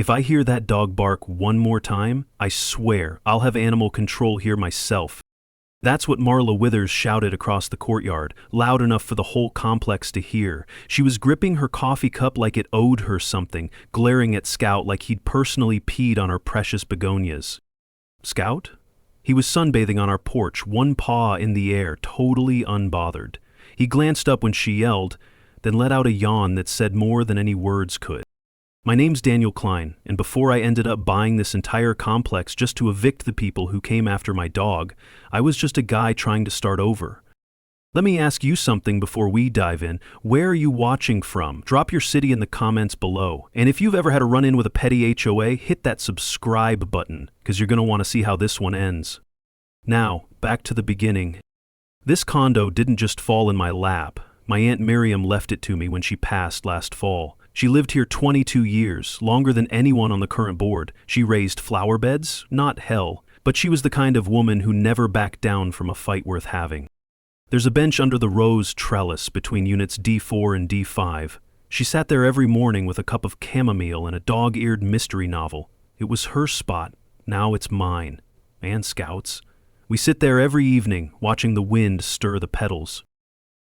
If I hear that dog bark one more time, I swear I'll have animal control here myself. That's what Marla Withers shouted across the courtyard, loud enough for the whole complex to hear. She was gripping her coffee cup like it owed her something, glaring at Scout like he'd personally peed on her precious begonias. Scout? He was sunbathing on our porch, one paw in the air, totally unbothered. He glanced up when she yelled, then let out a yawn that said more than any words could. My name's Daniel Klein, and before I ended up buying this entire complex just to evict the people who came after my dog, I was just a guy trying to start over. Let me ask you something before we dive in. Where are you watching from? Drop your city in the comments below. And if you've ever had a run-in with a petty HOA, hit that subscribe button, because you're going to want to see how this one ends. Now, back to the beginning. This condo didn't just fall in my lap. My Aunt Miriam left it to me when she passed last fall. She lived here 22 years, longer than anyone on the current board. She raised flower beds, not hell, but she was the kind of woman who never backed down from a fight worth having. There's a bench under the rose trellis between units D4 and D5. She sat there every morning with a cup of chamomile and a dog-eared mystery novel. It was her spot, now it's mine. And Scout's. We sit there every evening, watching the wind stir the petals.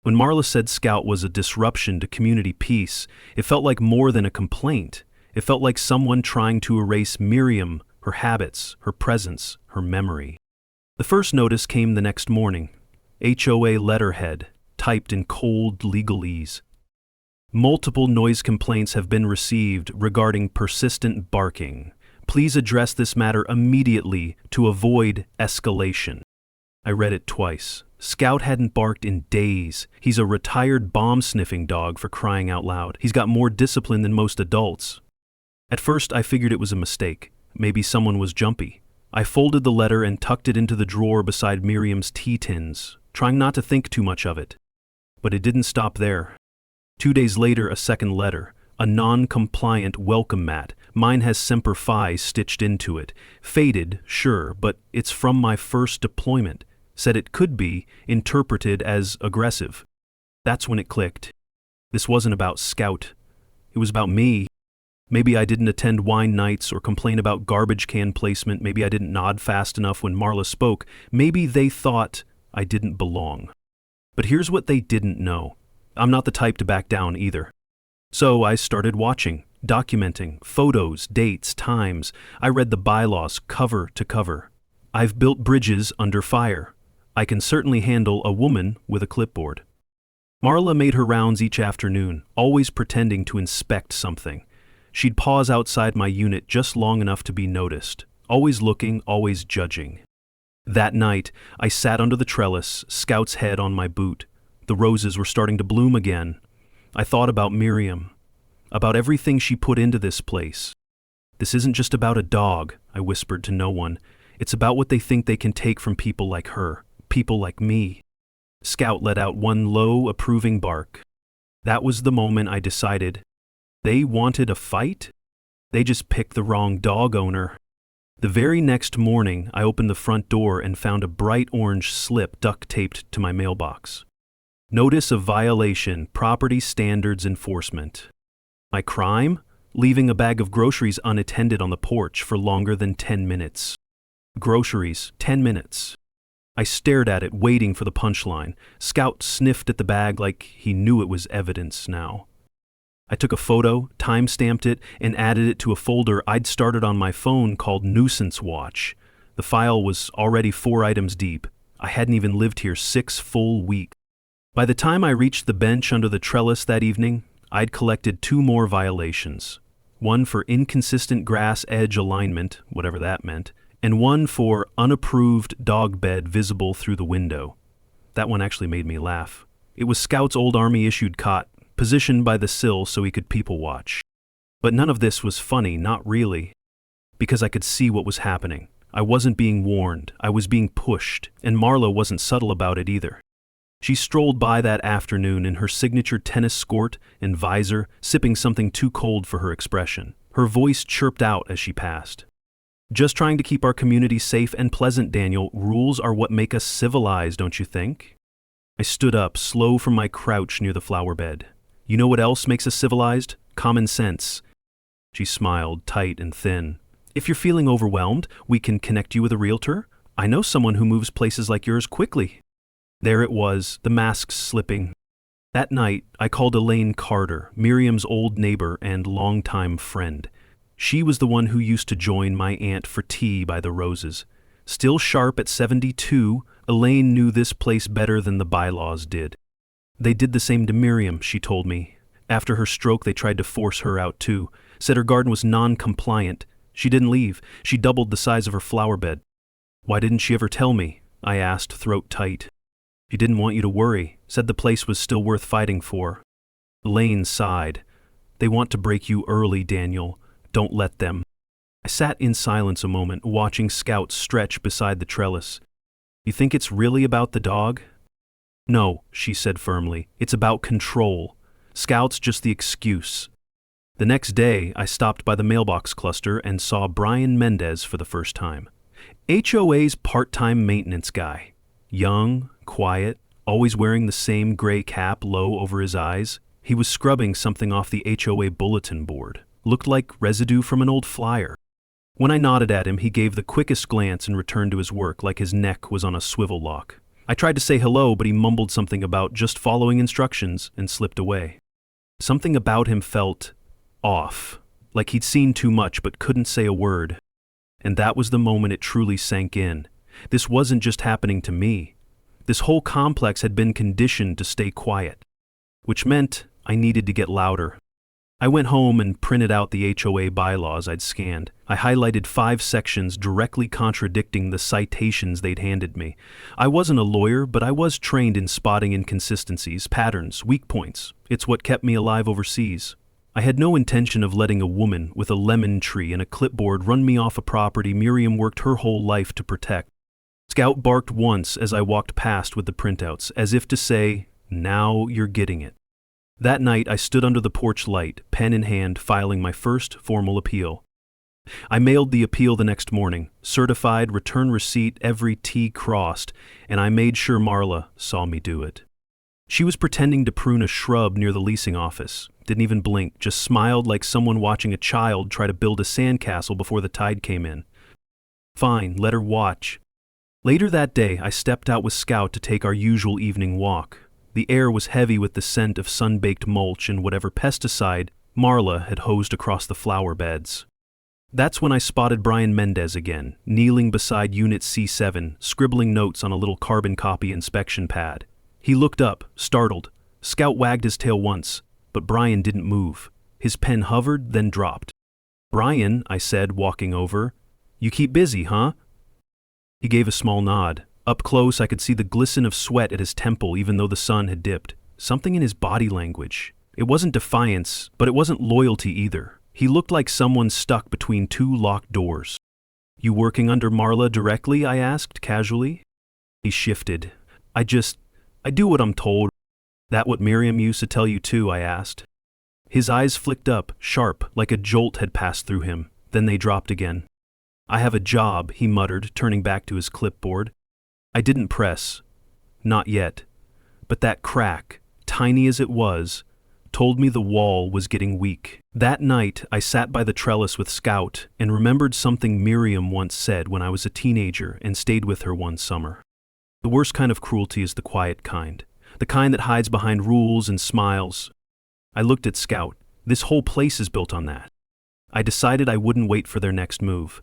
When Marla said Scout was a disruption to community peace, it felt like more than a complaint. It felt like someone trying to erase Miriam, her habits, her presence, her memory. The first notice came the next morning. HOA letterhead, typed in cold legalese. Multiple noise complaints have been received regarding persistent barking. Please address this matter immediately to avoid escalation. I read it twice. Scout hadn't barked in days. He's a retired bomb-sniffing dog, for crying out loud. He's got more discipline than most adults. At first, I figured it was a mistake. Maybe someone was jumpy. I folded the letter and tucked it into the drawer beside Miriam's tea tins, trying not to think too much of it. But it didn't stop there. 2 days later, a second letter. A non-compliant welcome mat. Mine has Semper Fi stitched into it. Faded, sure, but it's from my first deployment. Said it could be interpreted as aggressive. That's when it clicked. This wasn't about Scout. It was about me. Maybe I didn't attend wine nights or complain about garbage can placement. Maybe I didn't nod fast enough when Marla spoke. Maybe they thought I didn't belong. But here's what they didn't know. I'm not the type to back down either. So I started watching, documenting, photos, dates, times. I read the bylaws cover to cover. I've built bridges under fire. I can certainly handle a woman with a clipboard. Marla made her rounds each afternoon, always pretending to inspect something. She'd pause outside my unit just long enough to be noticed, always looking, always judging. That night, I sat under the trellis, Scout's head on my boot. The roses were starting to bloom again. I thought about Miriam, about everything she put into this place. This isn't just about a dog, I whispered to no one. It's about what they think they can take from people like her. People like me. Scout let out one low, approving bark. That was the moment I decided. They wanted a fight? They just picked the wrong dog owner. The very next morning, I opened the front door and found a bright orange slip duct-taped to my mailbox. Notice of violation, property standards enforcement. My crime? Leaving a bag of groceries unattended on the porch for longer than 10 minutes. Groceries, 10 minutes. I stared at it, waiting for the punchline. Scout sniffed at the bag like he knew it was evidence now. I took a photo, time-stamped it, and added it to a folder I'd started on my phone called Nuisance Watch. The file was already 4 items deep. I hadn't even lived here 6 full weeks. By the time I reached the bench under the trellis that evening, I'd collected 2 more violations. One for inconsistent grass edge alignment, whatever that meant, and one for unapproved dog bed visible through the window. That one actually made me laugh. It was Scout's old Army-issued cot, positioned by the sill so he could people watch. But none of this was funny, not really, because I could see what was happening. I wasn't being warned, I was being pushed, and Marla wasn't subtle about it either. She strolled by that afternoon in her signature tennis skirt and visor, sipping something too cold for her expression. Her voice chirped out as she passed. Just trying to keep our community safe and pleasant, Daniel. Rules are what make us civilized, don't you think? I stood up, slow from my crouch near the flower bed. You know what else makes us civilized? Common sense. She smiled, tight and thin. If you're feeling overwhelmed, we can connect you with a realtor. I know someone who moves places like yours quickly. There it was, the masks slipping. That night, I called Elaine Carter, Miriam's old neighbor and longtime friend. She was the one who used to join my aunt for tea by the roses. Still sharp at 72, Elaine knew this place better than the bylaws did. They did the same to Miriam, she told me. After her stroke, they tried to force her out too. Said her garden was non-compliant. She didn't leave. She doubled the size of her flower bed. Why didn't she ever tell me? I asked, throat tight. She didn't want you to worry. Said the place was still worth fighting for. Elaine sighed. They want to break you early, Daniel. Don't let them. I sat in silence a moment, watching Scout stretch beside the trellis. You think it's really about the dog? No, she said firmly. It's about control. Scout's just the excuse. The next day, I stopped by the mailbox cluster and saw Brian Mendez for the first time. HOA's part-time maintenance guy. Young, quiet, always wearing the same gray cap low over his eyes. He was scrubbing something off the HOA bulletin board. Looked like residue from an old flyer. When I nodded at him, he gave the quickest glance and returned to his work like his neck was on a swivel lock. I tried to say hello, but he mumbled something about just following instructions and slipped away. Something about him felt off, like he'd seen too much but couldn't say a word. And that was the moment it truly sank in. This wasn't just happening to me. This whole complex had been conditioned to stay quiet, which meant I needed to get louder. I went home and printed out the HOA bylaws I'd scanned. I highlighted 5 sections directly contradicting the citations they'd handed me. I wasn't a lawyer, but I was trained in spotting inconsistencies, patterns, weak points. It's what kept me alive overseas. I had no intention of letting a woman with a lemon tree and a clipboard run me off a property Miriam worked her whole life to protect. Scout barked once as I walked past with the printouts, as if to say, now you're getting it. That night, I stood under the porch light, pen in hand, filing my first formal appeal. I mailed the appeal the next morning, certified, return receipt, every T crossed, and I made sure Marla saw me do it. She was pretending to prune a shrub near the leasing office, didn't even blink, just smiled like someone watching a child try to build a sandcastle before the tide came in. Fine, let her watch. Later that day, I stepped out with Scout to take our usual evening walk. The air was heavy with the scent of sun-baked mulch and whatever pesticide Marla had hosed across the flower beds. That's when I spotted Brian Mendez again, kneeling beside Unit C7, scribbling notes on a little carbon copy inspection pad. He looked up, startled. Scout wagged his tail once, but Brian didn't move. His pen hovered, then dropped. Brian, I said, walking over, you keep busy, huh? He gave a small nod. Up close, I could see the glisten of sweat at his temple even though the sun had dipped. Something in his body language. It wasn't defiance, but it wasn't loyalty either. He looked like someone stuck between 2 locked doors. You working under Marla directly? I asked, casually. He shifted. I do what I'm told. That what Miriam used to tell you too? I asked. His eyes flicked up, sharp, like a jolt had passed through him. Then they dropped again. I have a job, he muttered, turning back to his clipboard. I didn't press. Not yet. But that crack, tiny as it was, told me the wall was getting weak. That night, I sat by the trellis with Scout and remembered something Miriam once said when I was a teenager and stayed with her one summer. The worst kind of cruelty is the quiet kind, the kind that hides behind rules and smiles. I looked at Scout. This whole place is built on that. I decided I wouldn't wait for their next move.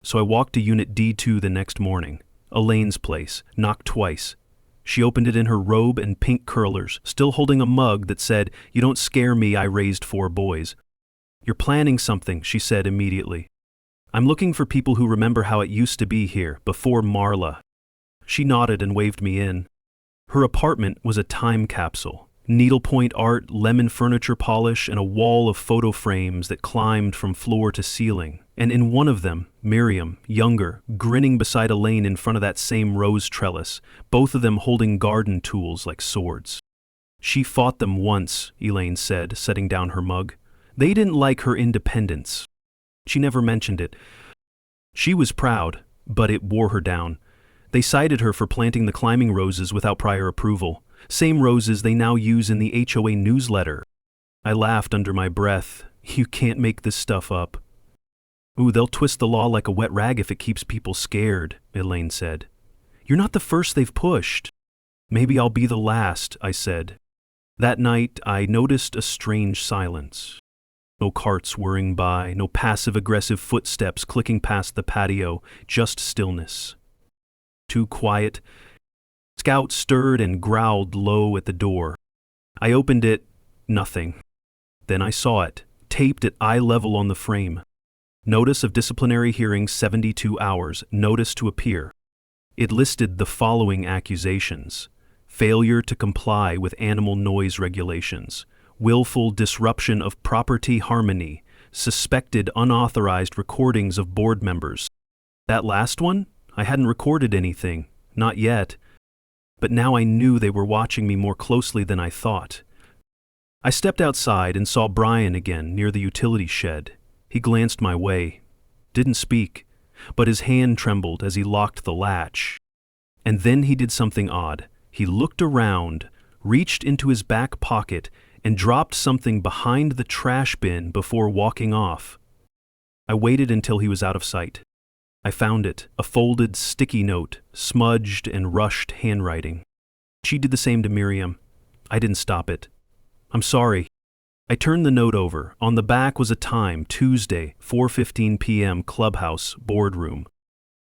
So I walked to Unit D2 the next morning, Elaine's place, knocked twice. She opened it in her robe and pink curlers, still holding a mug that said, "You don't scare me, I raised 4 boys." You're planning something, she said immediately. I'm looking for people who remember how it used to be here, before Marla. She nodded and waved me in. Her apartment was a time capsule. Needlepoint art, lemon furniture polish, and a wall of photo frames that climbed from floor to ceiling. And in one of them, Miriam, younger, grinning beside Elaine in front of that same rose trellis, both of them holding garden tools like swords. She fought them once, Elaine said, setting down her mug. They didn't like her independence. She never mentioned it. She was proud, but it wore her down. They cited her for planting the climbing roses without prior approval. Same roses they now use in the HOA newsletter. I laughed under my breath. You can't make this stuff up. Ooh, they'll twist the law like a wet rag if it keeps people scared, Elaine said. You're not the first they've pushed. Maybe I'll be the last, I said. That night, I noticed a strange silence. No carts whirring by, no passive-aggressive footsteps clicking past the patio, just stillness. Too quiet. Scout stirred and growled low at the door. I opened it. Nothing. Then I saw it, taped at eye level on the frame. Notice of disciplinary hearing 72 hours, notice to appear. It listed the following accusations: failure to comply with animal noise regulations, willful disruption of property harmony, suspected unauthorized recordings of board members. That last one? I hadn't recorded anything, not yet. But now I knew they were watching me more closely than I thought. I stepped outside and saw Brian again near the utility shed. He glanced my way, didn't speak, but his hand trembled as he locked the latch. And then he did something odd. He looked around, reached into his back pocket, and dropped something behind the trash bin before walking off. I waited until he was out of sight. I found it, a folded sticky note, smudged and rushed handwriting. She did the same to Miriam. I didn't stop it. I'm sorry. I turned the note over. On the back was a time, Tuesday, 4:15 p.m., clubhouse, boardroom.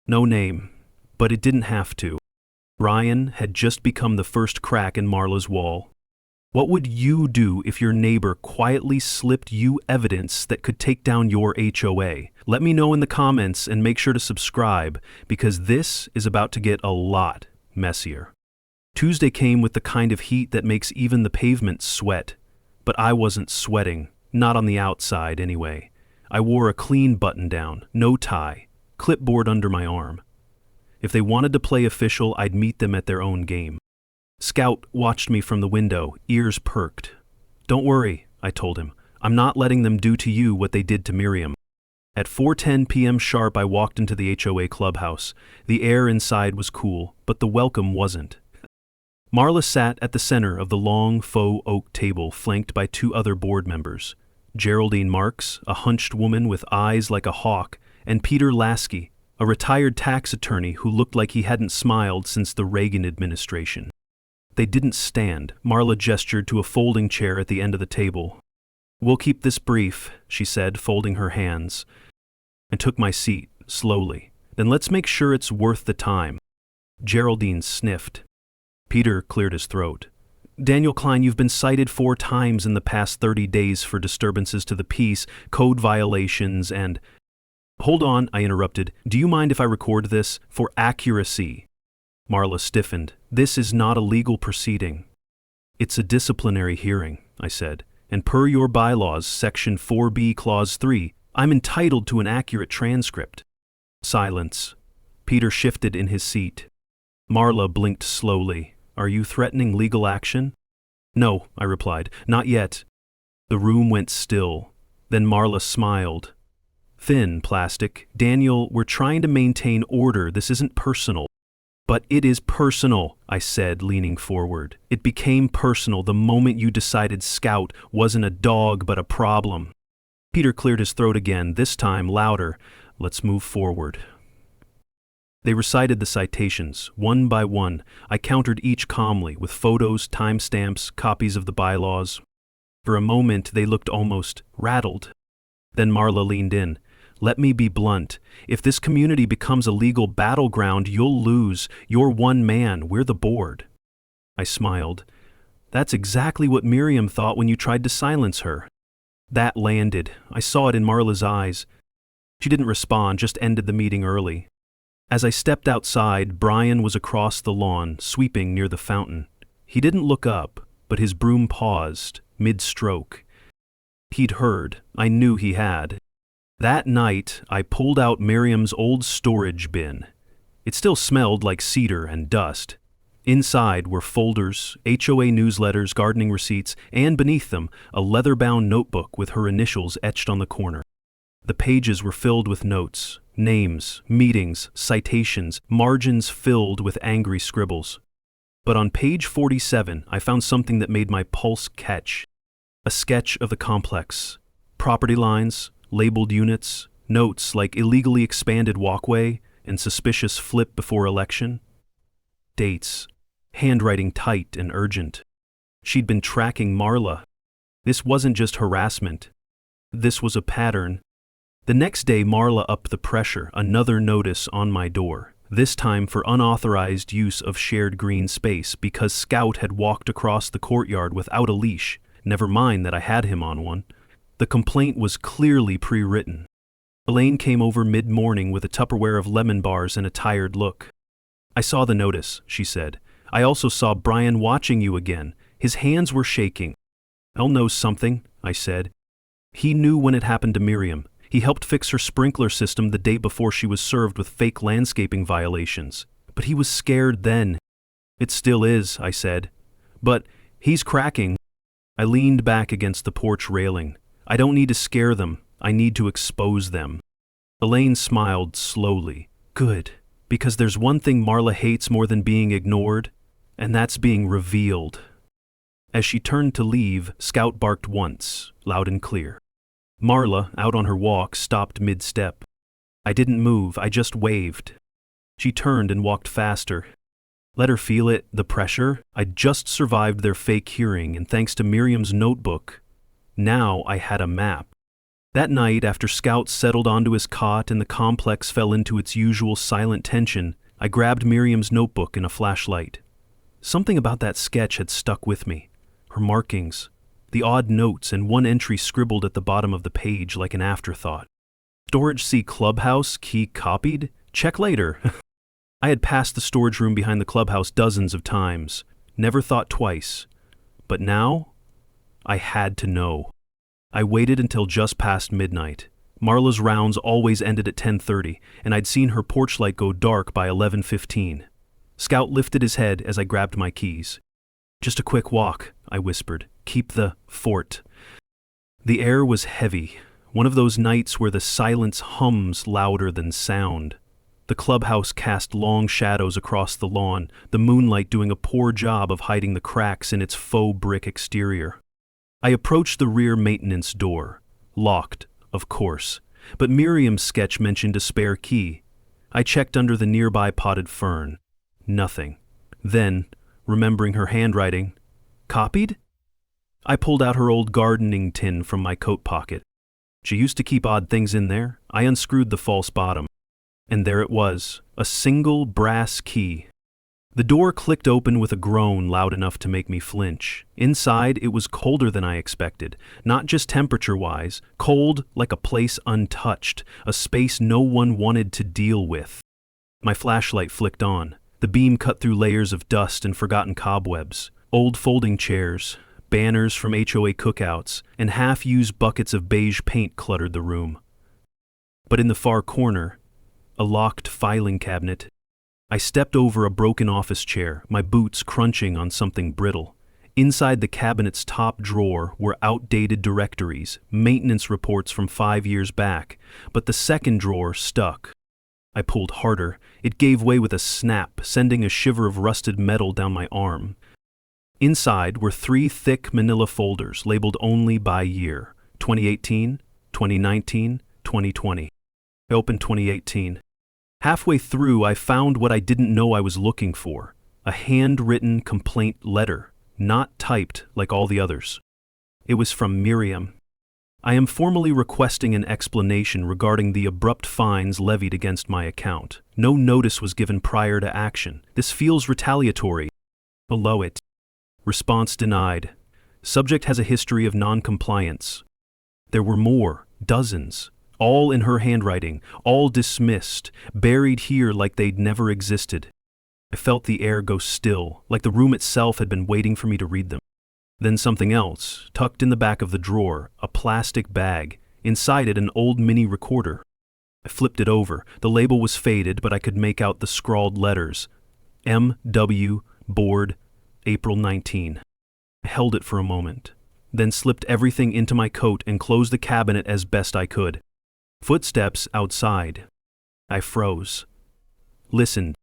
No name, but it didn't have to. Ryan had just become the first crack in Marla's wall. What would you do if your neighbor quietly slipped you evidence that could take down your HOA? Let me know in the comments and make sure to subscribe, because this is about to get a lot messier. Tuesday came with the kind of heat that makes even the pavement sweat. But I wasn't sweating, not on the outside anyway. I wore a clean button-down, no tie, clipboard under my arm. If they wanted to play official, I'd meet them at their own game. Scout watched me from the window, ears perked. Don't worry, I told him. I'm not letting them do to you what they did to Miriam. At 4:10 p.m. sharp, I walked into the HOA clubhouse. The air inside was cool, but the welcome wasn't. Marla sat at the center of the long faux oak table flanked by two other board members, Geraldine Marks, a hunched woman with eyes like a hawk, and Peter Lasky, a retired tax attorney who looked like he hadn't smiled since the Reagan administration. They didn't stand. Marla gestured to a folding chair at the end of the table. We'll keep this brief, she said, folding her hands. I took my seat, slowly. Then let's make sure it's worth the time. Geraldine sniffed. Peter cleared his throat. Daniel Klein, you've been cited 4 times in the past 30 days for disturbances to the peace, code violations, and... Hold on, I interrupted. Do you mind if I record this? For accuracy. Marla stiffened. This is not a legal proceeding. It's a disciplinary hearing, I said, and per your bylaws, Section 4B, Clause 3, I'm entitled to an accurate transcript. Silence. Peter shifted in his seat. Marla blinked slowly. Are you threatening legal action? No, I replied, not yet. The room went still. Then Marla smiled. Thin plastic. Daniel, we're trying to maintain order. This isn't personal. But it is personal, I said, leaning forward. It became personal the moment you decided Scout wasn't a dog but a problem. Peter cleared his throat again, this time louder. Let's move forward. They recited the citations, one by one. I countered each calmly, with photos, timestamps, copies of the bylaws. For a moment, they looked almost rattled. Then Marla leaned in. Let me be blunt. If this community becomes a legal battleground, you'll lose. You're one man. We're the board. I smiled. That's exactly what Miriam thought when you tried to silence her. That landed. I saw it in Marla's eyes. She didn't respond, just ended the meeting early. As I stepped outside, Brian was across the lawn, sweeping near the fountain. He didn't look up, but his broom paused, mid-stroke. He'd heard. I knew he had. That night, I pulled out Miriam's old storage bin. It still smelled like cedar and dust. Inside were folders, HOA newsletters, gardening receipts, and beneath them, a leather-bound notebook with her initials etched on the corner. The pages were filled with notes, names, meetings, citations, margins filled with angry scribbles. But on page 47, I found something that made my pulse catch. A sketch of the complex. Property lines, labeled units, notes like illegally expanded walkway and suspicious flip before election. Dates, handwriting tight and urgent. She'd been tracking Marla. This wasn't just harassment. This was a pattern. The next day, Marla upped the pressure, another notice on my door, this time for unauthorized use of shared green space because Scout had walked across the courtyard without a leash, never mind that I had him on one. The complaint was clearly pre-written. Elaine came over mid-morning with a Tupperware of lemon bars and a tired look. "I saw the notice," she said. "I also saw Brian watching you again. His hands were shaking." "I'll know something," I said. He knew when it happened to Miriam. He helped fix her sprinkler system the day before she was served with fake landscaping violations. But he was scared then. "It still is," I said. "But he's cracking." I leaned back against the porch railing. "I don't need to scare them. I need to expose them." Elaine smiled slowly. "Good, because there's one thing Marla hates more than being ignored, and that's being revealed." As she turned to leave, Scout barked once, loud and clear. Marla, out on her walk, stopped mid-step. I didn't move, I just waved. She turned and walked faster. Let her feel it, the pressure. I'd just survived their fake hearing, and thanks to Miriam's notebook, now I had a map. That night, after Scout settled onto his cot and the complex fell into its usual silent tension, I grabbed Miriam's notebook and a flashlight. Something about that sketch had stuck with me. Her markings, the odd notes, and one entry scribbled at the bottom of the page like an afterthought. "Storage C clubhouse, key copied? Check later." I had passed the storage room behind the clubhouse dozens of times, never thought twice. But now, I had to know. I waited until just past midnight. Marla's rounds always ended at 10:30, and I'd seen her porch light go dark by 11:15. Scout lifted his head as I grabbed my keys. "Just a quick walk," I whispered. "Keep the fort." The air was heavy, one of those nights where the silence hums louder than sound. The clubhouse cast long shadows across the lawn, the moonlight doing a poor job of hiding the cracks in its faux brick exterior. I approached the rear maintenance door. Locked, of course, but Miriam's sketch mentioned a spare key. I checked under the nearby potted fern. Nothing. Then, remembering her handwriting, "Copied?" I pulled out her old gardening tin from my coat pocket. She used to keep odd things in there. I unscrewed the false bottom. And there it was, a single brass key. The door clicked open with a groan loud enough to make me flinch. Inside, it was colder than I expected, not just temperature-wise, cold like a place untouched, a space no one wanted to deal with. My flashlight flicked on. The beam cut through layers of dust and forgotten cobwebs, old folding chairs, banners from HOA cookouts, and half-used buckets of beige paint cluttered the room. But in the far corner, a locked filing cabinet. I stepped over a broken office chair, my boots crunching on something brittle. Inside the cabinet's top drawer were outdated directories, maintenance reports from 5 years back, but the second drawer stuck. I pulled harder. It gave way with a snap, sending a shiver of rusted metal down my arm. Inside were 3 thick manila folders labeled only by year: 2018, 2019, 2020. I opened 2018. Halfway through, I found what I didn't know I was looking for: a handwritten complaint letter, not typed like all the others. It was from Miriam. "I am formally requesting an explanation regarding the abrupt fines levied against my account. No notice was given prior to action. This feels retaliatory." Below it, response denied. Subject has a history of non-compliance. There were more, dozens. All in her handwriting, all dismissed, buried here like they'd never existed. I felt the air go still, like the room itself had been waiting for me to read them. Then something else, tucked in the back of the drawer, a plastic bag, inside it an old mini recorder. I flipped it over. The label was faded, but I could make out the scrawled letters. M.W. Board, April 19. I held it for a moment, then slipped everything into my coat and closed the cabinet as best I could. Footsteps outside. I froze. Listened.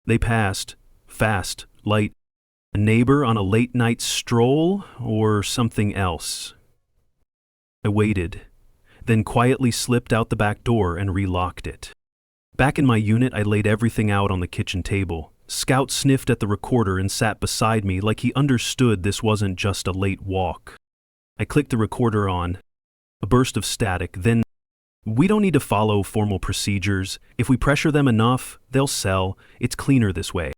They passed, fast, light. A neighbor on a late-night stroll, or something else? I waited. then quietly slipped out the back door and relocked it. Back in my unit, I laid everything out on the kitchen table. Scout sniffed at the recorder and sat beside me like he understood this wasn't just a late walk. I clicked the recorder on. A burst of static, then, "We don't need to follow formal procedures. If we pressure them enough, they'll sell. It's cleaner this way."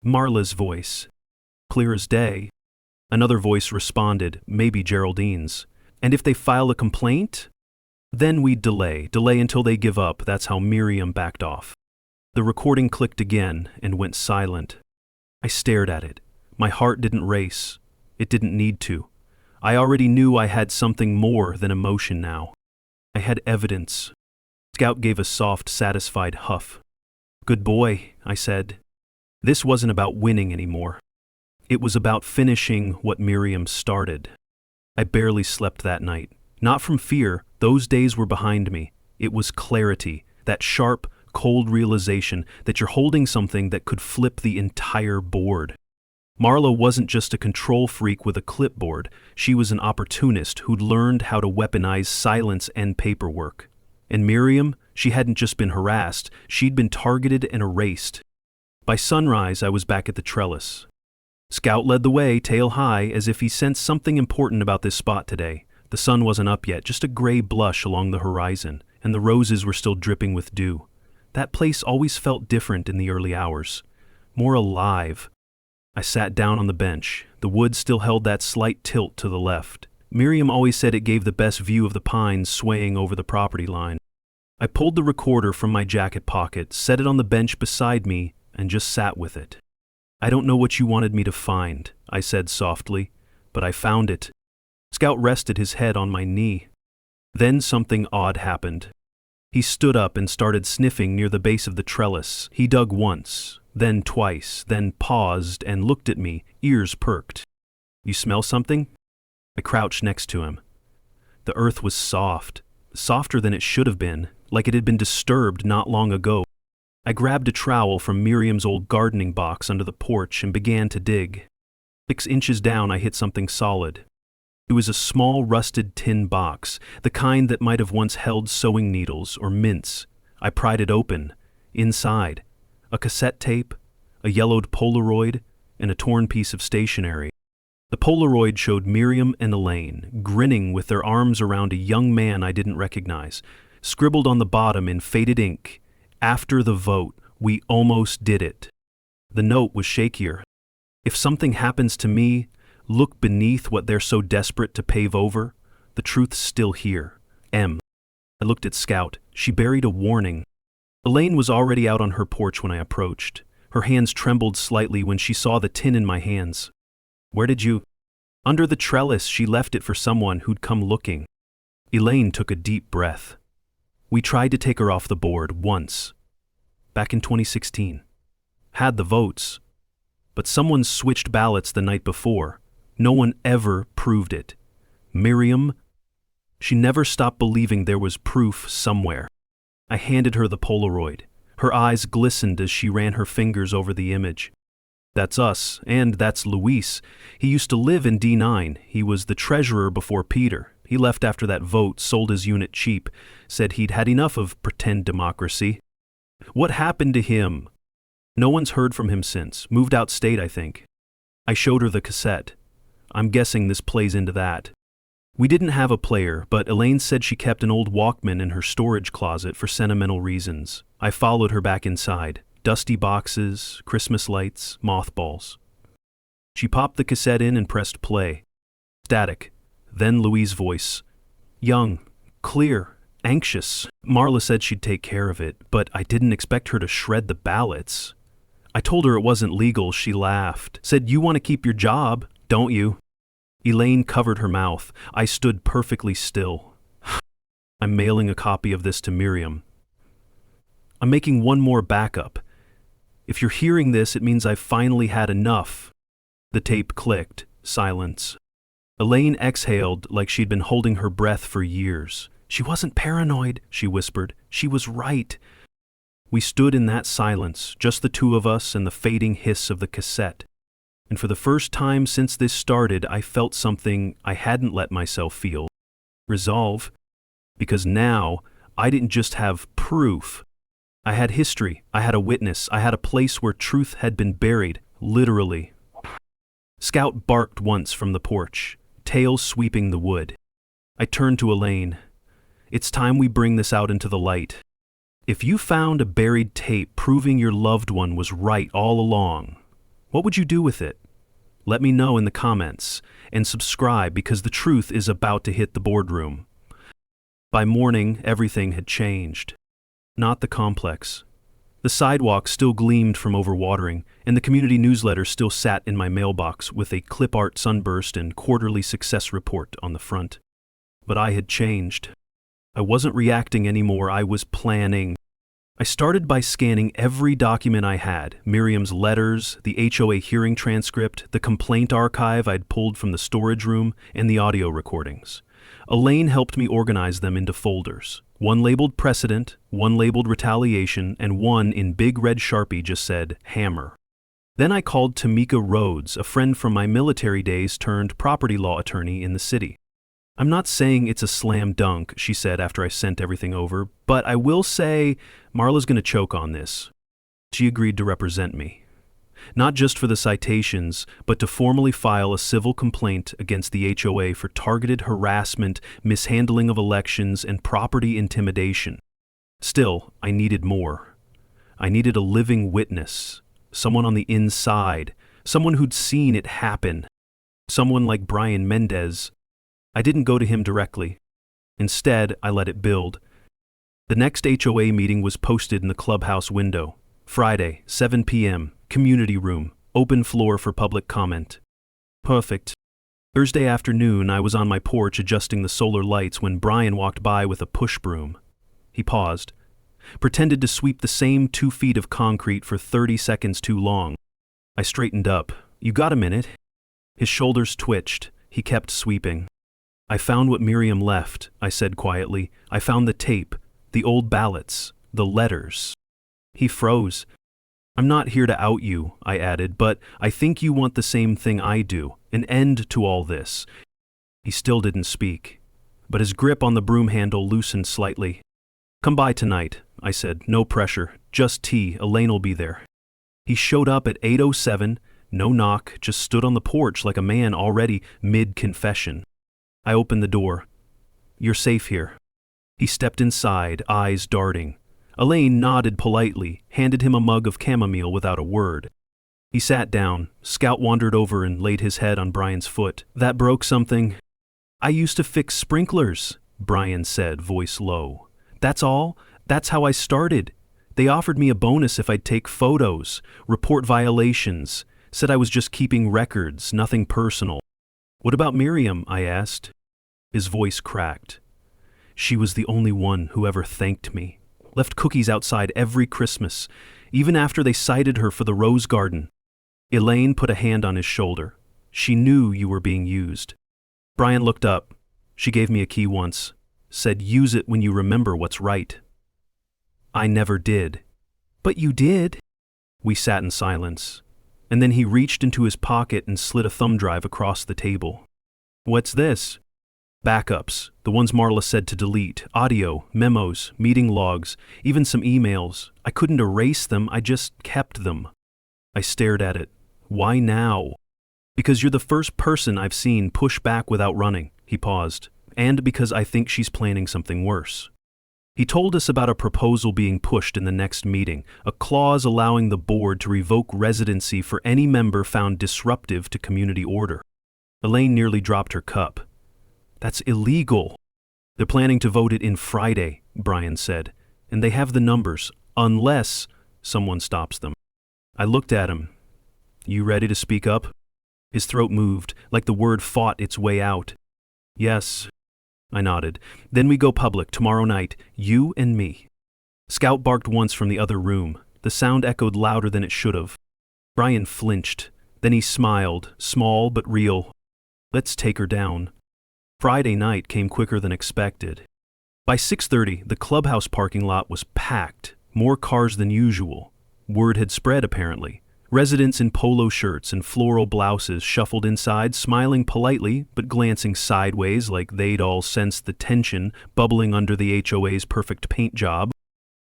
Marla's voice. Clear as day. Another voice responded, maybe Geraldine's. "And if they file a complaint?" Then we'd delay until they give up. That's how Miriam backed off. The recording clicked again and went silent. I stared at it. My heart didn't race. It didn't need to. I already knew I had something more than emotion now. I had evidence. Scout gave a soft, satisfied huff. "Good boy," I said. This wasn't about winning anymore. It was about finishing what Miriam started. I barely slept that night. Not from fear, those days were behind me. It was clarity, that sharp, cold realization that you're holding something that could flip the entire board. Marla wasn't just a control freak with a clipboard. She was an opportunist who'd learned how to weaponize silence and paperwork. And Miriam, she hadn't just been harassed, she'd been targeted and erased. By sunrise, I was back at the trellis. Scout led the way, tail high, as if he sensed something important about this spot today. The sun wasn't up yet, just a gray blush along the horizon, and the roses were still dripping with dew. That place always felt different in the early hours, more alive. I sat down on the bench. The wood still held that slight tilt to the left. Miriam always said it gave the best view of the pines swaying over the property line. I pulled the recorder from my jacket pocket, set it on the bench beside me, and just sat with it. "I don't know what you wanted me to find," I said softly, "but I found it." Scout rested his head on my knee. Then something odd happened. He stood up and started sniffing near the base of the trellis. He dug once, then twice, then paused and looked at me, ears perked. "You smell something?" I crouched next to him. The earth was soft, softer than it should have been, like it had been disturbed not long ago. I grabbed a trowel from Miriam's old gardening box under the porch and began to dig. 6 inches down, I hit something solid. It was a small rusted tin box, the kind that might have once held sewing needles or mints. I pried it open. Inside, a cassette tape, a yellowed Polaroid, and a torn piece of stationery. The Polaroid showed Miriam and Elaine, grinning with their arms around a young man I didn't recognize. Scribbled on the bottom in faded ink, "After the vote, we almost did it." The note was shakier. "If something happens to me, look beneath what they're so desperate to pave over. The truth's still here. M." I looked at Scout. She buried a warning. Elaine was already out on her porch when I approached. Her hands trembled slightly when she saw the tin in my hands. "Where did you—" "Under the trellis. She left it for someone who'd come looking." Elaine took a deep breath. "We tried to take her off the board once. Back in 2016. Had the votes. But someone switched ballots the night before. No one ever proved it. Miriam, she never stopped believing there was proof somewhere." I handed her the Polaroid. Her eyes glistened as she ran her fingers over the image. "That's us, and that's Luis. He used to live in D9. He was the treasurer before Peter. He left after that vote, sold his unit cheap, said he'd had enough of pretend democracy." "What happened to him?" "No one's heard from him since. Moved out state, I think." I showed her the cassette. I'm guessing this plays into that. We didn't have a player, but Elaine said she kept an old Walkman in her storage closet for sentimental reasons. I followed her back inside. Dusty boxes, Christmas lights, mothballs. She popped the cassette in and pressed play. Static. Then Louise's voice. Young, clear, anxious. Marla said she'd take care of it, but I didn't expect her to shred the ballots. I told her it wasn't legal. She laughed. Said, "You want to keep your job, don't you?" Elaine covered her mouth. I stood perfectly still. I'm mailing a copy of this to Miriam. I'm making one more backup. If you're hearing this, it means I've finally had enough. The tape clicked. Silence. Elaine exhaled like she'd been holding her breath for years. She wasn't paranoid, she whispered. She was right. We stood in that silence, just the two of us and the fading hiss of the cassette. And for the first time since this started, I felt something I hadn't let myself feel. Resolve. Because now, I didn't just have proof. I had history, I had a witness, I had a place where truth had been buried, literally. Scout barked once from the porch, tail sweeping the wood. I turned to Elaine. It's time we bring this out into the light. If you found a buried tape proving your loved one was right all along, what would you do with it? Let me know in the comments, and subscribe because the truth is about to hit the boardroom. By morning, everything had changed. Not the complex. The sidewalk still gleamed from overwatering, and the community newsletter still sat in my mailbox with a clip art sunburst and quarterly success report on the front. But I had changed. I wasn't reacting anymore, I was planning. I started by scanning every document I had, Miriam's letters, the HOA hearing transcript, the complaint archive I'd pulled from the storage room, and the audio recordings. Elaine helped me organize them into folders. One labeled precedent, one labeled retaliation, and one in big red Sharpie just said hammer. Then I called Tamika Rhodes, a friend from my military days turned property law attorney in the city. I'm not saying it's a slam dunk, she said after I sent everything over, but I will say Marla's going to choke on this. She agreed to represent me. Not just for the citations, but to formally file a civil complaint against the HOA for targeted harassment, mishandling of elections, and property intimidation. Still, I needed more. I needed a living witness, someone on the inside, someone who'd seen it happen, someone like Brian Mendez. I didn't go to him directly. Instead, I let it build. The next HOA meeting was posted in the clubhouse window. Friday, 7 p.m., community room, open floor for public comment. Perfect. Thursday afternoon, I was on my porch adjusting the solar lights when Brian walked by with a push broom. He paused, pretended to sweep the same 2 feet of concrete for 30 seconds too long. I straightened up. You got a minute? His shoulders twitched. He kept sweeping. I found what Miriam left, I said quietly. I found the tape, the old ballots, the letters. He froze. I'm not here to out you, I added, but I think you want the same thing I do, an end to all this. He still didn't speak, but his grip on the broom handle loosened slightly. Come by tonight, I said, no pressure, just tea, Elaine'll be there. He showed up at 8:07, no knock, just stood on the porch like a man already mid-confession. I opened the door. You're safe here. He stepped inside, eyes darting. Elaine nodded politely, handed him a mug of chamomile without a word. He sat down. Scout wandered over and laid his head on Brian's foot. That broke something. I used to fix sprinklers, Brian said, voice low. That's all. That's how I started. They offered me a bonus if I'd take photos, report violations, said I was just keeping records, nothing personal. What about Miriam? I asked. His voice cracked. She was the only one who ever thanked me. Left cookies outside every Christmas, even after they cited her for the rose garden. Elaine put a hand on his shoulder. She knew you were being used. Brian looked up. She gave me a key once. Said use it when you remember what's right. I never did. But you did. We sat in silence. And then he reached into his pocket and slid a thumb drive across the table. What's this? Backups, the ones Marla said to delete, audio, memos, meeting logs, even some emails. I couldn't erase them, I just kept them. I stared at it. Why now? Because you're the first person I've seen push back without running, he paused, and because I think she's planning something worse. He told us about a proposal being pushed in the next meeting, a clause allowing the board to revoke residency for any member found disruptive to community order. Elaine nearly dropped her cup. That's illegal. They're planning to vote it in Friday, Brian said, and they have the numbers, unless someone stops them. I looked at him. You ready to speak up? His throat moved, like the word fought its way out. Yes. I nodded. Then we go public tomorrow night, you and me. Scout barked once from the other room. The sound echoed louder than it should have. Brian flinched. Then he smiled, small but real. Let's take her down. Friday night came quicker than expected. By 6:30, the clubhouse parking lot was packed, more cars than usual. Word had spread, apparently. Residents in polo shirts and floral blouses shuffled inside, smiling politely but glancing sideways like they'd all sensed the tension bubbling under the HOA's perfect paint job.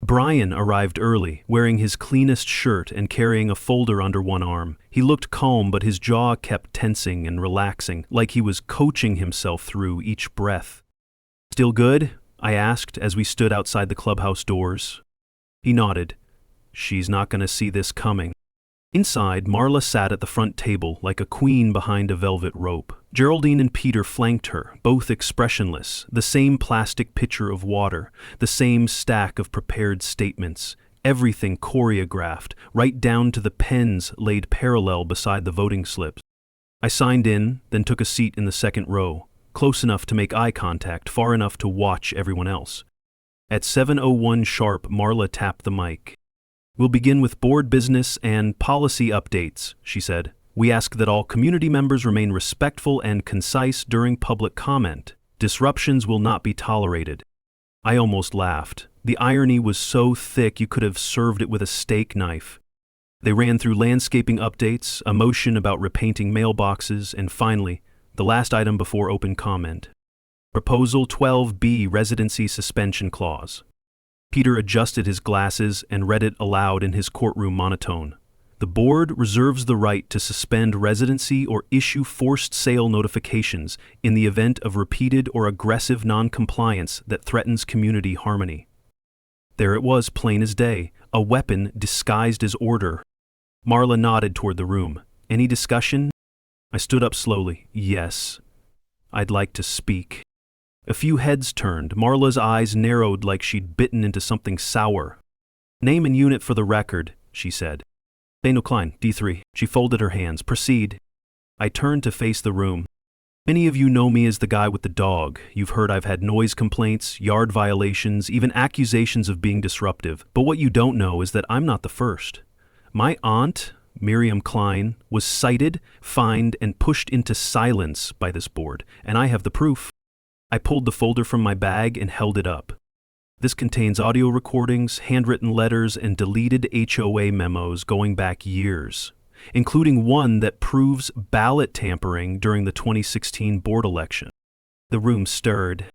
Brian arrived early, wearing his cleanest shirt and carrying a folder under one arm. He looked calm, but his jaw kept tensing and relaxing, like he was coaching himself through each breath. "Still good?" I asked as we stood outside the clubhouse doors. He nodded. "She's not going to see this coming." Inside, Marla sat at the front table like a queen behind a velvet rope. Geraldine and Peter flanked her, both expressionless, the same plastic pitcher of water, the same stack of prepared statements, everything choreographed, right down to the pens laid parallel beside the voting slips. I signed in, then took a seat in the second row, close enough to make eye contact, far enough to watch everyone else. At 7:01 sharp, Marla tapped the mic. "We'll begin with board business and policy updates," she said. "We ask that all community members remain respectful and concise during public comment. Disruptions will not be tolerated." I almost laughed. The irony was so thick you could have served it with a steak knife. They ran through landscaping updates, a motion about repainting mailboxes, and finally, the last item before open comment. Proposal 12B, Residency Suspension Clause. Peter adjusted his glasses and read it aloud in his courtroom monotone. "The board reserves the right to suspend residency or issue forced sale notifications in the event of repeated or aggressive non-compliance that threatens community harmony." There it was, plain as day, a weapon disguised as order. Marla nodded toward the room. "Any discussion?" I stood up slowly. "Yes. I'd like to speak." A few heads turned. Marla's eyes narrowed like she'd bitten into something sour. "Name and unit for the record," she said. "Daniel Klein, D3. She folded her hands. "Proceed." I turned to face the room. "Many of you know me as the guy with the dog. You've heard I've had noise complaints, yard violations, even accusations of being disruptive. But what you don't know is that I'm not the first. My aunt, Miriam Klein, was cited, fined, and pushed into silence by this board, and I have the proof." I pulled the folder from my bag and held it up. "This contains audio recordings, handwritten letters, and deleted HOA memos going back years, including one that proves ballot tampering during the 2016 board election." The room stirred.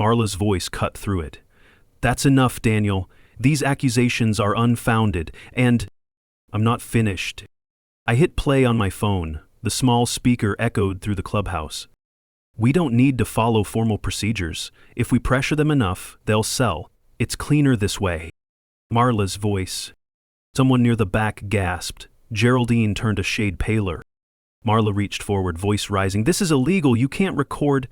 Marla's voice cut through it. "That's enough, Daniel. These accusations are unfounded, and—" I'm not finished. I hit play on my phone. The small speaker echoed through the clubhouse. "We don't need to follow formal procedures. If we pressure them enough, they'll sell. It's cleaner this way." Marla's voice. Someone near the back gasped. Geraldine turned a shade paler. Marla reached forward, voice rising. "This is illegal. You can't record."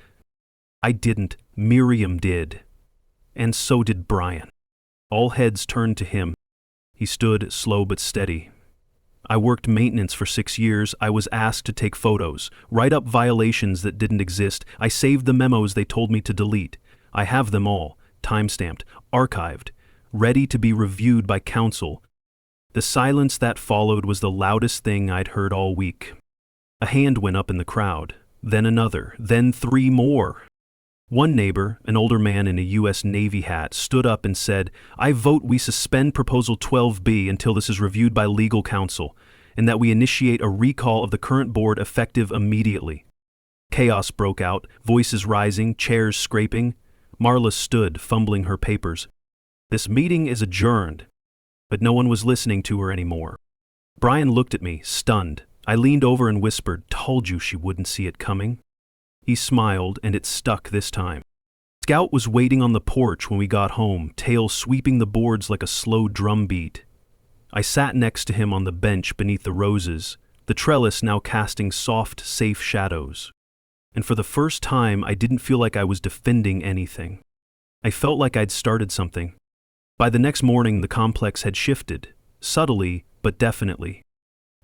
I didn't. Miriam did. And so did Brian. All heads turned to him. He stood, slow but steady. "I worked maintenance for 6 years. I was asked to take photos, write up violations that didn't exist. I saved the memos they told me to delete. I have them all, time-stamped, archived, ready to be reviewed by counsel." The silence that followed was the loudest thing I'd heard all week. A hand went up in the crowd, then another, then 3 more. One neighbor, an older man in a U.S. Navy hat, stood up and said, "I vote we suspend Proposal 12B until this is reviewed by legal counsel, and that we initiate a recall of the current board effective immediately." Chaos broke out, voices rising, chairs scraping. Marla stood, fumbling her papers. "This meeting is adjourned." But no one was listening to her anymore. Brian looked at me, stunned. I leaned over and whispered, "Told you she wouldn't see it coming." He smiled, and it stuck this time. Scout was waiting on the porch when we got home, tail sweeping the boards like a slow drum beat. I sat next to him on the bench beneath the roses, the trellis now casting soft, safe shadows. And for the first time, I didn't feel like I was defending anything. I felt like I'd started something. By the next morning, the complex had shifted, subtly but definitely.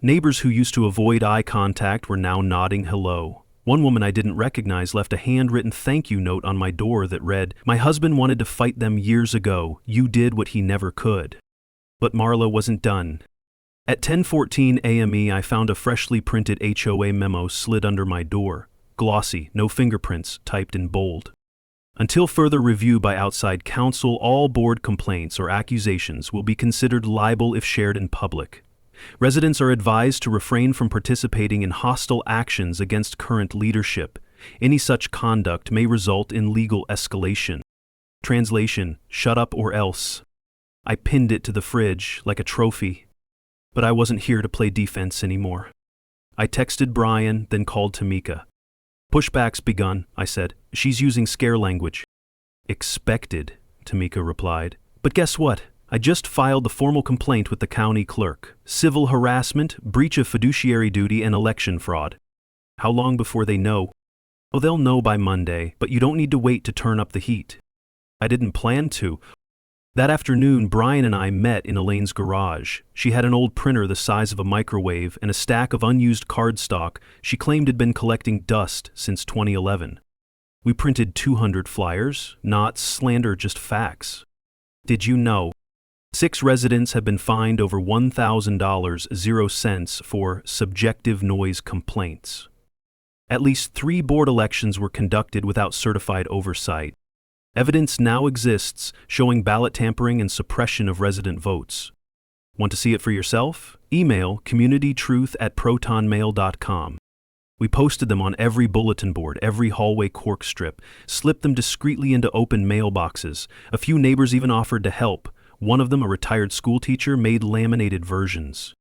Neighbors who used to avoid eye contact were now nodding hello. One woman I didn't recognize left a handwritten thank you note on my door that read, "My husband wanted to fight them years ago. You did what he never could." But Marla wasn't done. At 10:14 AME, I found a freshly printed HOA memo slid under my door. Glossy, no fingerprints, typed in bold. "Until further review by outside counsel, all board complaints or accusations will be considered libel if shared in public. Residents are advised to refrain from participating in hostile actions against current leadership. Any such conduct may result in legal escalation. Translation: shut up or else. I pinned it to the fridge like a trophy. But I wasn't here to play defense anymore. I texted Brian, then called Tamika. Pushback's begun, I said. She's using scare language. Expected, Tamika replied. But guess what? I just filed the formal complaint with the county clerk. Civil harassment, breach of fiduciary duty, and election fraud. How long before they know? Oh, they'll know by Monday, but you don't need to wait to turn up the heat. I didn't plan to. That afternoon, Brian and I met in Elaine's garage. She had an old printer the size of a microwave and a stack of unused cardstock she claimed had been collecting dust since 2011. We printed 200 flyers, not slander, just facts. Did you know? 6 residents have been fined over $1,000, 0 cents for subjective noise complaints. At least 3 board elections were conducted without certified oversight. Evidence now exists showing ballot tampering and suppression of resident votes. Want to see it for yourself? Email communitytruth@protonmail.com. We posted them on every bulletin board, every hallway cork strip, slipped them discreetly into open mailboxes. A few neighbors even offered to help. One of them, a retired schoolteacher, made laminated versions.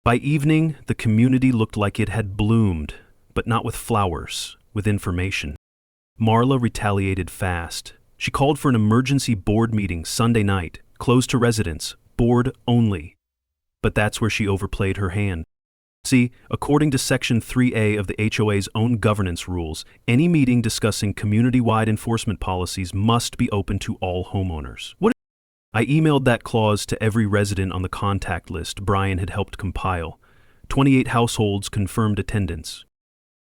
By evening, the community looked like it had bloomed, but not with flowers, with information. Marla retaliated fast. She called for an emergency board meeting Sunday night, closed to residents, board only. But that's where she overplayed her hand. See, according to Section 3A of the HOA's own governance rules, any meeting discussing community-wide enforcement policies must be open to all homeowners. I emailed that clause to every resident on the contact list Brian had helped compile. 28 households confirmed attendance.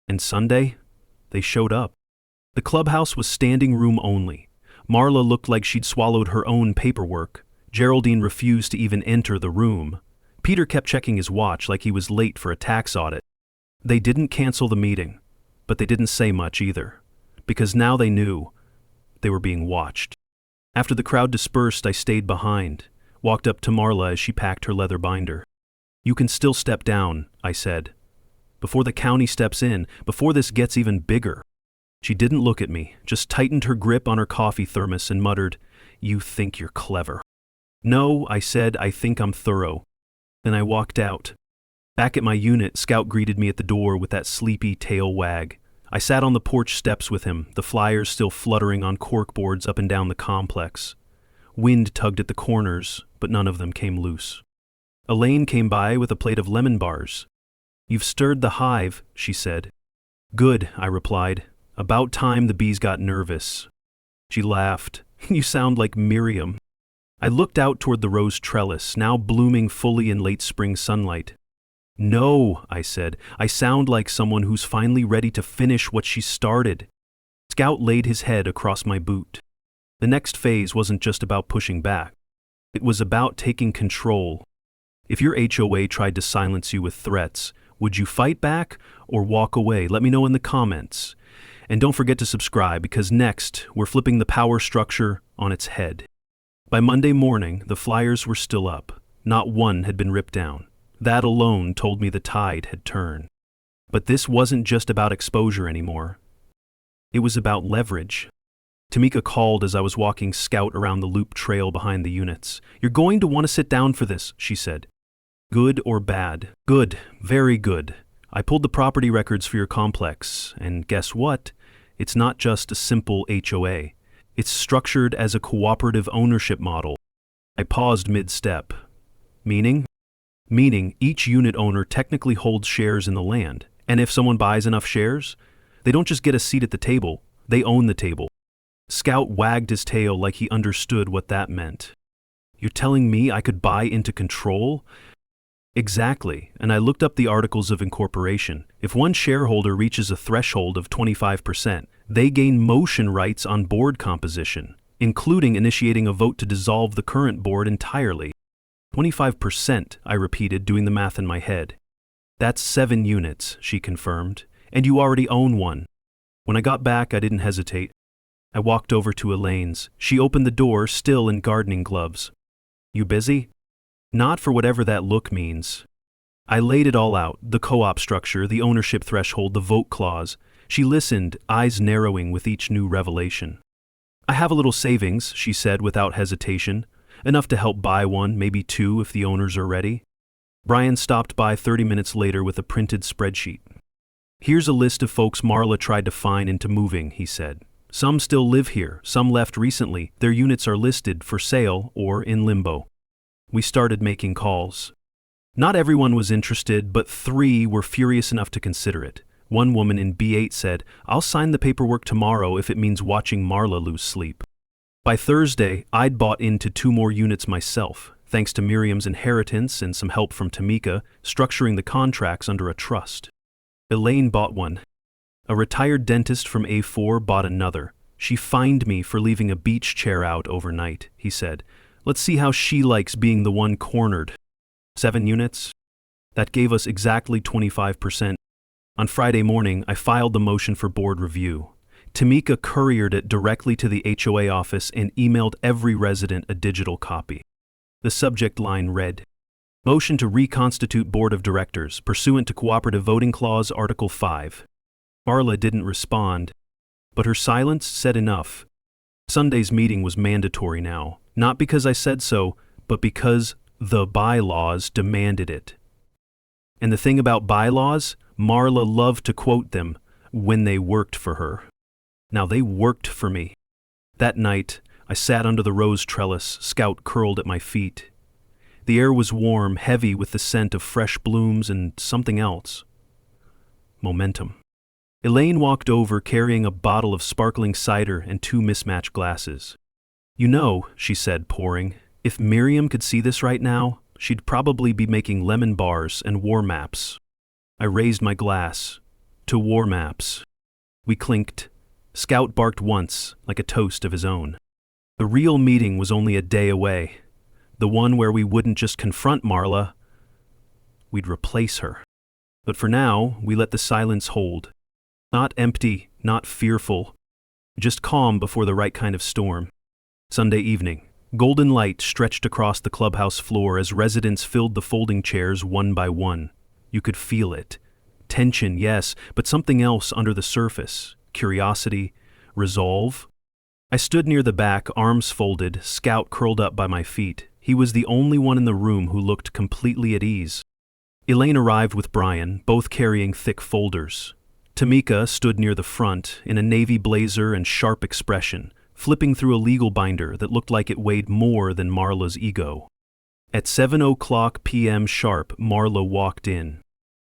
And Sunday, they showed up. The clubhouse was standing room only. Marla looked like she'd swallowed her own paperwork. Geraldine refused to even enter the room. Peter kept checking his watch like he was late for a tax audit. They didn't cancel the meeting, but they didn't say much either, because now they knew they were being watched. After the crowd dispersed, I stayed behind, walked up to Marla as she packed her leather binder. You can still step down, I said, before the county steps in, before this gets even bigger. She didn't look at me, just tightened her grip on her coffee thermos and muttered, "You think you're clever." "No," I said, "I think I'm thorough." Then I walked out. Back at my unit, Scout greeted me at the door with that sleepy tail wag. I sat on the porch steps with him, the flyers still fluttering on corkboards up and down the complex. Wind tugged at the corners, but none of them came loose. Elaine came by with a plate of lemon bars. "You've stirred the hive," she said. "Good," I replied. "About time the bees got nervous." She laughed. "You sound like Miriam." I looked out toward the rose trellis, now blooming fully in late spring sunlight. "No," I said, "I sound like someone who's finally ready to finish what she started." Scout laid his head across my boot. The next phase wasn't just about pushing back. It was about taking control. If your HOA tried to silence you with threats, would you fight back or walk away? Let me know in the comments. And don't forget to subscribe, because next, we're flipping the power structure on its head. By Monday morning, the flyers were still up. Not one had been ripped down. That alone told me the tide had turned. But this wasn't just about exposure anymore. It was about leverage. Tamika called as I was walking Scout around the loop trail behind the units. "You're going to want to sit down for this," she said. "Good or bad?" "Good, very good. I pulled the property records for your complex, and guess what? It's not just a simple HOA. It's structured as a cooperative ownership model." I paused mid-step. Meaning? Meaning each unit owner technically holds shares in the land, and if someone buys enough shares, they don't just get a seat at the table, they own the table. Scout wagged his tail like he understood what that meant. "You're telling me I could buy into control?" "Exactly, and I looked up the articles of incorporation. If one shareholder reaches a threshold of 25%, they gain motion rights on board composition, including initiating a vote to dissolve the current board entirely." 25%, I repeated, doing the math in my head. "That's 7 units, she confirmed, "and you already own one." When I got back, I didn't hesitate. I walked over to Elaine's. She opened the door, still in gardening gloves. "You busy?" "Not for whatever that look means." I laid it all out, the co-op structure, the ownership threshold, the vote clause. She listened, eyes narrowing with each new revelation. I have a little savings, she said without hesitation. Enough to help buy one, maybe two if the owners are ready. Brian stopped by 30 minutes later with a printed spreadsheet. Here's a list of folks Marla tried to fine into moving, he said. Some still live here, some left recently. Their units are listed for sale or in limbo. We started making calls. Not everyone was interested, but 3 were furious enough to consider it. One woman in B8 said, "I'll sign the paperwork tomorrow if it means watching Marla lose sleep." By Thursday, I'd bought into 2 more units myself, thanks to Miriam's inheritance and some help from Tamika, structuring the contracts under a trust. Elaine bought one. A retired dentist from A4 bought another. She fined me for leaving a beach chair out overnight, he said. Let's see how she likes being the one cornered. 7 units? That gave us exactly 25%. On Friday morning, I filed the motion for board review. Tamika couriered it directly to the HOA office and emailed every resident a digital copy. The subject line read, "Motion to reconstitute Board of Directors, pursuant to Cooperative Voting Clause, Article 5. Marla didn't respond, but her silence said enough. Sunday's meeting was mandatory now, not because I said so, but because the bylaws demanded it. And the thing about bylaws, Marla loved to quote them when they worked for her. Now they worked for me. That night, I sat under the rose trellis, Scout curled at my feet. The air was warm, heavy with the scent of fresh blooms and something else. Momentum. Elaine walked over carrying a bottle of sparkling cider and 2 mismatched glasses. "You know," she said, pouring, "if Miriam could see this right now, she'd probably be making lemon bars and war maps." I raised my glass. "To war maps." We clinked. Scout barked once, like a toast of his own. The real meeting was only a day away. The one where we wouldn't just confront Marla, we'd replace her. But for now, we let the silence hold. Not empty, not fearful, just calm before the right kind of storm. Sunday evening. Golden light stretched across the clubhouse floor as residents filled the folding chairs one by one. You could feel it. Tension, yes, but something else under the surface. Curiosity, resolve. I stood near the back, arms folded, Scout curled up by my feet. He was the only one in the room who looked completely at ease. Elaine arrived with Brian, both carrying thick folders. Tamika stood near the front, in a navy blazer and sharp expression, flipping through a legal binder that looked like it weighed more than Marla's ego. At 7:00 p.m. sharp, Marla walked in.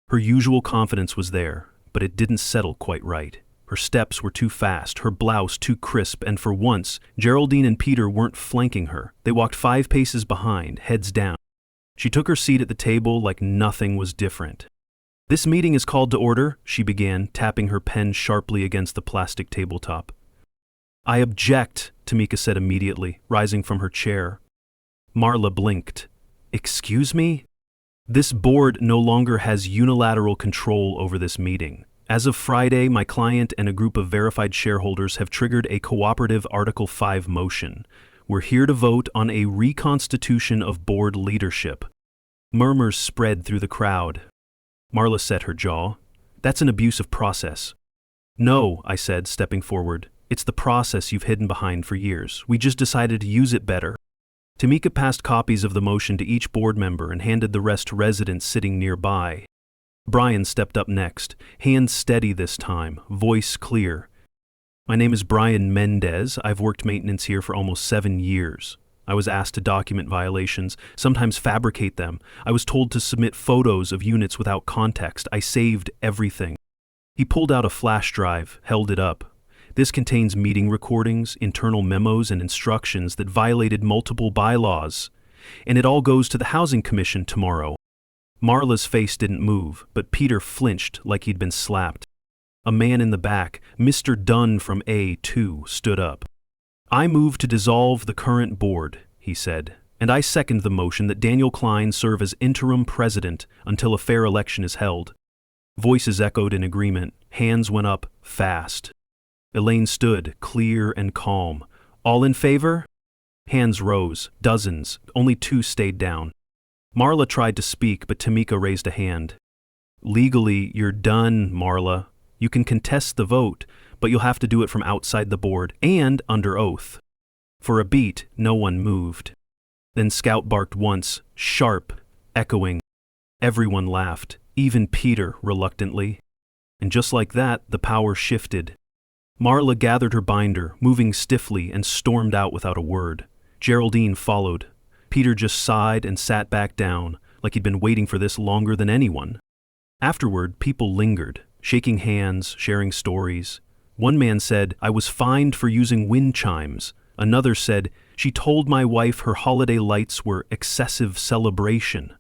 Her usual confidence was there, but it didn't settle quite right. Her steps were too fast, her blouse too crisp, and for once, Geraldine and Peter weren't flanking her. They walked 5 paces behind, heads down. She took her seat at the table like nothing was different. "This meeting is called to order," she began, tapping her pen sharply against the plastic tabletop. "I object," Tamika said immediately, rising from her chair. Marla blinked. "Excuse me?" "This board no longer has unilateral control over this meeting. As of Friday, my client and a group of verified shareholders have triggered a cooperative Article 5 motion. We're here to vote on a reconstitution of board leadership." Murmurs spread through the crowd. Marla set her jaw. "That's an abusive process." "No," I said, stepping forward. "It's the process you've hidden behind for years. We just decided to use it better." Tamika passed copies of the motion to each board member and handed the rest to residents sitting nearby. Brian stepped up next, hands steady this time, voice clear. "My name is Brian Mendez. I've worked maintenance here for almost 7 years. I was asked to document violations, sometimes fabricate them. I was told to submit photos of units without context. I saved everything." He pulled out a flash drive, held it up. "This contains meeting recordings, internal memos, and instructions that violated multiple bylaws. And it all goes to the Housing Commission tomorrow." Marla's face didn't move, but Peter flinched like he'd been slapped. A man in the back, Mr. Dunn from A2, stood up. "I move to dissolve the current board," he said, "and I second the motion that Daniel Klein serve as interim president until a fair election is held." Voices echoed in agreement, hands went up, fast. Elaine stood, clear and calm. "All in favor?" Hands rose, dozens, only 2 stayed down. Marla tried to speak, but Tamika raised a hand. Legally, you're done, Marla. You can contest the vote, but you'll have to do it from outside the board and under oath. For a beat, no one moved. Then Scout barked once, sharp, echoing. Everyone laughed, even Peter reluctantly. And just like that, the power shifted. Marla gathered her binder, moving stiffly, and stormed out without a word. Geraldine followed. Peter just sighed and sat back down, like he'd been waiting for this longer than anyone. Afterward, people lingered, shaking hands, sharing stories. One man said, "I was fined for using wind chimes." Another said, "She told my wife her holiday lights were excessive celebration."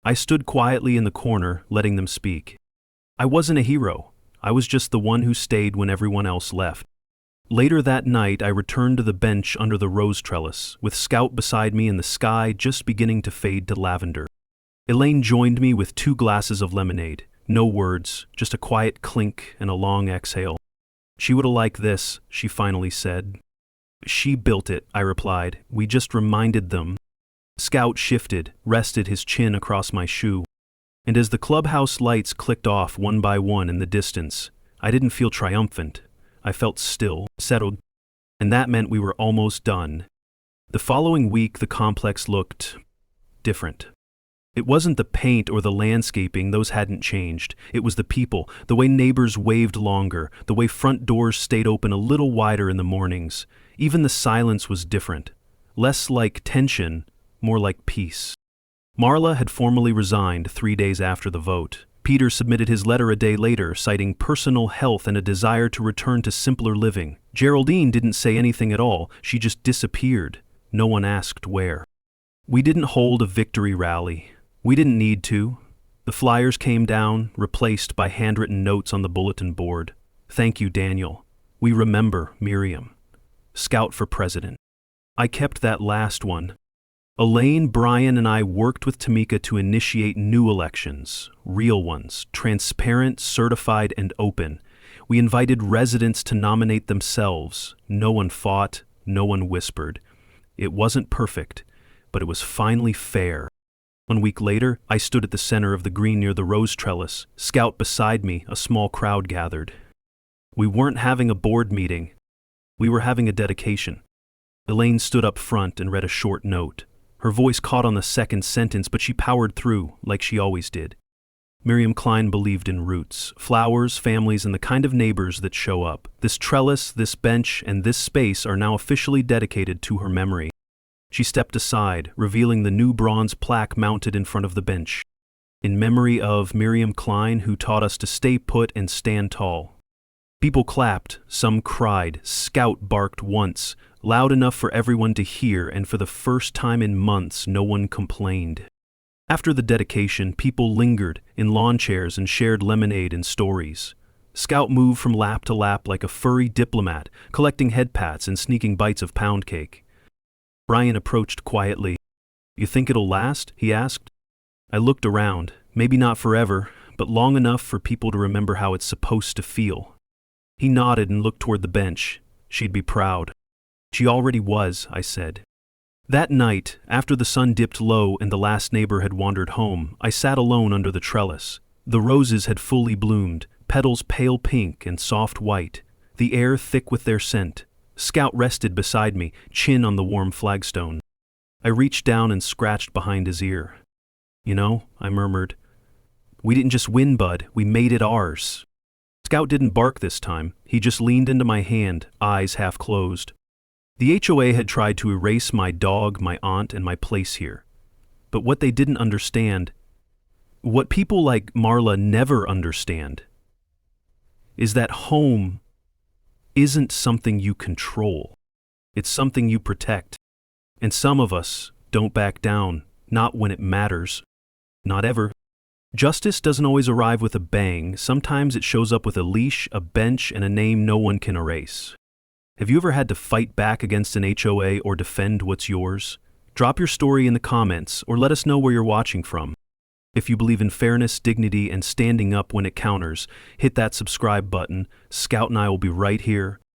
I stood quietly in the corner, letting them speak. I wasn't a hero. I was just the one who stayed when everyone else left. Later that night, I returned to the bench under the rose trellis, with Scout beside me and the sky just beginning to fade to lavender. Elaine joined me with 2 glasses of lemonade. No words, just a quiet clink and a long exhale. "She would have liked this," she finally said. "She built it," I replied. "We just reminded them." Scout shifted, rested his chin across my shoe. And as the clubhouse lights clicked off one by one in the distance, I didn't feel triumphant. I felt still, settled, and that meant we were almost done. The following week, the complex looked different. It wasn't the paint or the landscaping, those hadn't changed. It was the people, the way neighbors waved longer, the way front doors stayed open a little wider in the mornings. Even the silence was different. Less like tension, more like peace. Marla had formally resigned 3 days after the vote. Peter submitted his letter a day later, citing personal health and a desire to return to simpler living. Geraldine didn't say anything at all. She just disappeared. No one asked where. We didn't hold a victory rally. We didn't need to. The flyers came down, replaced by handwritten notes on the bulletin board. "Thank you, Daniel. We remember Miriam. Scout for president." I kept that last one. Elaine, Brian, and I worked with Tamika to initiate new elections, real ones, transparent, certified, and open. We invited residents to nominate themselves. No one fought, no one whispered. It wasn't perfect, but it was finally fair. 1 week later, I stood at the center of the green near the rose trellis. Scout beside me, a small crowd gathered. We weren't having a board meeting. We were having a dedication. Elaine stood up front and read a short note. Her voice caught on the second sentence, but she powered through, like she always did. Miriam Klein believed in roots, flowers, families, and the kind of neighbors that show up. This trellis, this bench, and this space are now officially dedicated to her memory. She stepped aside, revealing the new bronze plaque mounted in front of the bench. In memory of Miriam Klein, who taught us to stay put and stand tall. People clapped, some cried, Scout barked once, loud enough for everyone to hear, and for the first time in months, no one complained. After the dedication, people lingered in lawn chairs and shared lemonade and stories. Scout moved from lap to lap like a furry diplomat, collecting head pats and sneaking bites of pound cake. Brian approached quietly. "You think it'll last?" he asked. I looked around, maybe not forever, but long enough for people to remember how it's supposed to feel. He nodded and looked toward the bench. She'd be proud. She already was, I said. That night, after the sun dipped low and the last neighbor had wandered home, I sat alone under the trellis. The roses had fully bloomed, petals pale pink and soft white, the air thick with their scent. Scout rested beside me, chin on the warm flagstone. I reached down and scratched behind his ear. "You know," I murmured, "we didn't just win, bud, we made it ours." Scout didn't bark this time. He just leaned into my hand, eyes half closed. The HOA had tried to erase my dog, my aunt, and my place here. But what they didn't understand, what people like Marla never understand, is that home isn't something you control. It's something you protect. And some of us don't back down, not when it matters. Not ever. Justice doesn't always arrive with a bang. Sometimes it shows up with a leash, a bench, and a name no one can erase. Have you ever had to fight back against an HOA or defend what's yours? Drop your story in the comments or let us know where you're watching from. If you believe in fairness, dignity, and standing up when it counters, hit that subscribe button. Scout and I will be right here,